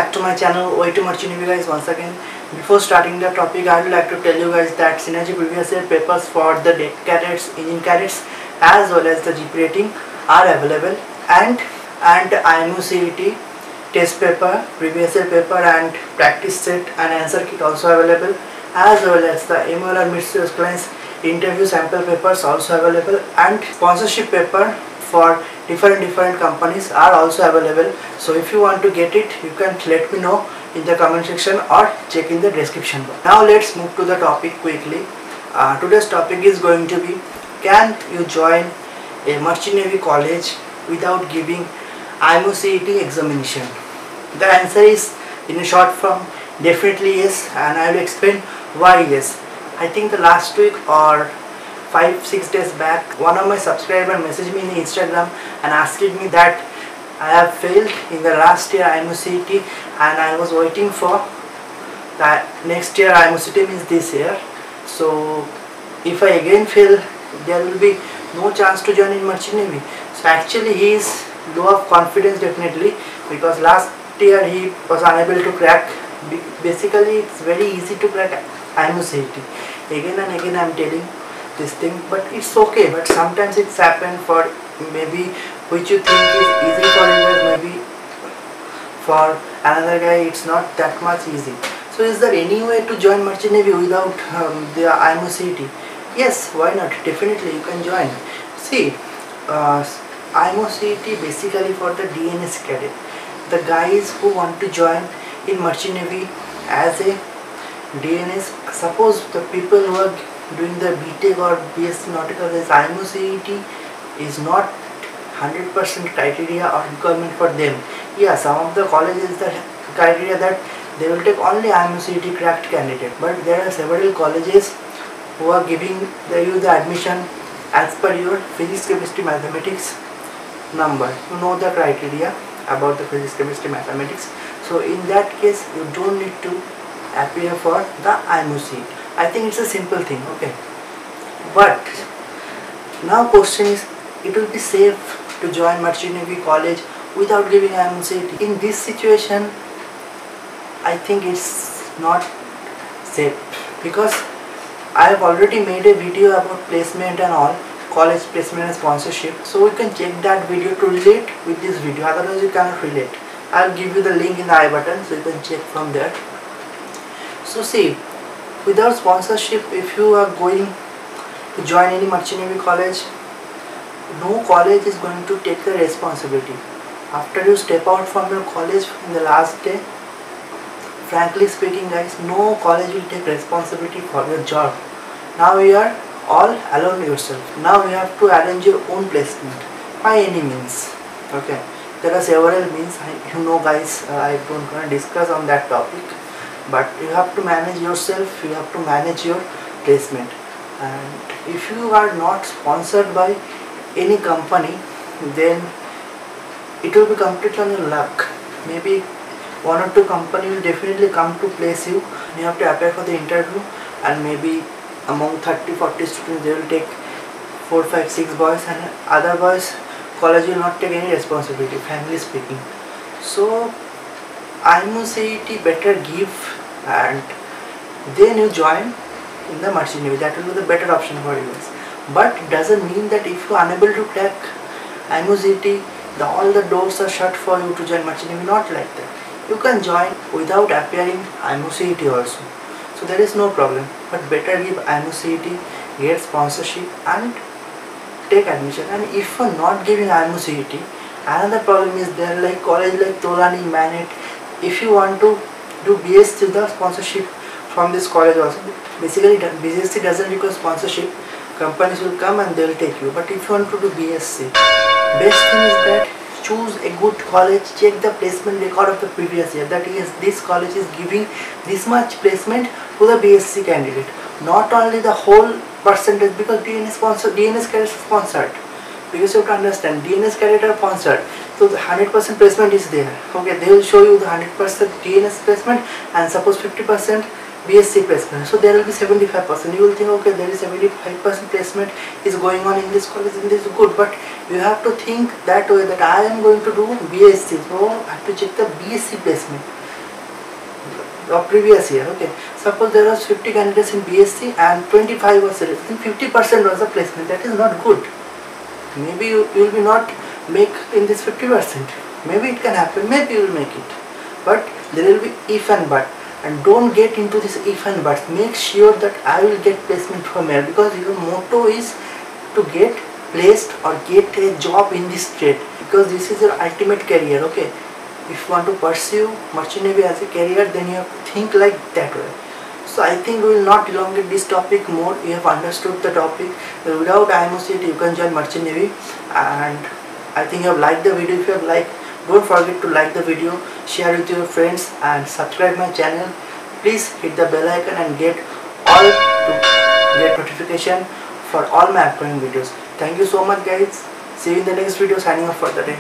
back to my channel Way to Merchant Navy guys. Once again, before starting the topic, I would like to tell you guys that Synergy previous year papers for the deck cadets, engine cadets as well as the GP rating are available, and IMO CET test paper, previous year paper and practice set and answer kit also available, as well as the MLR Mid-Series Clients interview sample papers also available, and sponsorship paper for different companies are also available. So if you want to get it, you can let me know in the comment section or check in the description box. Now let's move to the topic quickly. Today's topic is going to be, can you join a Merchant Navy college without giving IMO CET examination? The answer is, in a short form, definitely yes, and I will explain why yes. I think the last week or 5-6 days back, one of my subscribers messaged me in Instagram and asking me that I have failed in the last year IMO CET and I was waiting for that next year IMO CET, means this year. So if I again fail, there will be no chance to join in Merchant Navy. So actually he is low of confidence definitely, because last year he was unable to crack. Basically it's very easy to crack IMO CET. Again and again I am telling this thing, but it's okay. But sometimes it's happened for maybe which you think is easy for you guys, maybe for another guy it's not that much easy. So is there any way to join Merchant Navy without the IMO CET? Yes, why not? Definitely you can join. See, IMO CET basically for the DNS cadet, the guys who want to join in Merchant Navy as a DNS. Suppose the people who are doing the BTech or BSc Nautical, this IMO CET is not 100% criteria or requirement for them. Yeah, some of the colleges the criteria that they will take only IMO CET cracked candidate, but there are several colleges who are giving you the admission as per your physics, chemistry, mathematics number. You know the criteria about the physics, chemistry, mathematics. So in that case you don't need to appear for the IMO CET. I think it's a simple thing, okay. But now question is, it will be safe to join Merchant Navy college without giving IMO CET? In this situation, I think it's not safe, because I have already made a video about placement and all, college placement and sponsorship. So you can check that video to relate with this video, otherwise you cannot relate. I'll give you the link in the I button so you can check from there. So see, without sponsorship, if you are going to join any Merchant Navy college, no college is going to take the responsibility. After you step out from your college in the last day, frankly speaking guys, no college will take responsibility for your job. Now you are all alone yourself. Now you have to arrange your own placement by any means. Okay, there are several means, you know guys, I don't want to discuss on that topic. But you have to manage yourself, you have to manage your placement. And if you are not sponsored by any company, then it will be completely on your luck. Maybe one or two companies will definitely come to place you. You have to apply for the interview, and maybe among 30-40 students they will take 4, 5, 6 boys, and other boys college will not take any responsibility, frankly speaking. So IMO CET better give, and then you join in the Merchant Navy. That will be the better option for you guys. But it doesn't mean that if you are unable to crack IMO CET, all the doors are shut for you to join Merchant Navy. Not like that. You can join without appearing IMO CET also. So there is no problem. But better give IMO CET, get sponsorship and take admission. And if you are not giving IMO CET, another problem is there, like college like Tolani, Manet. If you want to do BSc with the sponsorship from this college also, basically BSc doesn't require sponsorship. Companies will come and they will take you. But if you want to do BSc, best thing is that choose a good college, check the placement record of the previous year, that is this college is giving this much placement to the BSc candidate, not only the whole percentage, because DNS cadet is sponsored. Because you have to understand, DNS cadet are sponsored, so the 100% placement is there. Okay, they will show you the 100% DNS placement and suppose 50% BSc placement. So there will be 75%. You will think, okay, there is 75% placement is going on in this college, and this is good. But you have to think that way, that I am going to do BSc, so I have to check the BSc placement. of previous year. Okay, suppose there was 50 candidates in BSc and 25 was selected, 50% was the placement. That is not good. Maybe you will be not make in this 50%. Maybe it can happen, maybe you will make it, but there will be if and but, and don't get into this if and buts. Make sure that I will get placement from here, because your motto is to get placed or get a job in this trade, because this is your ultimate career. Okay, if you want to pursue merchant navy as a career, then you have to think like that way. So I think we will not elongate this topic more. You have understood the topic. Without IMO CET you can join merchant navy, and I think you have liked the video. If you have liked, don't forget to like the video, share with your friends, and subscribe my channel. Please hit the bell icon and get notification for all my upcoming videos. Thank you so much guys. See you in the next video. Signing off for the day.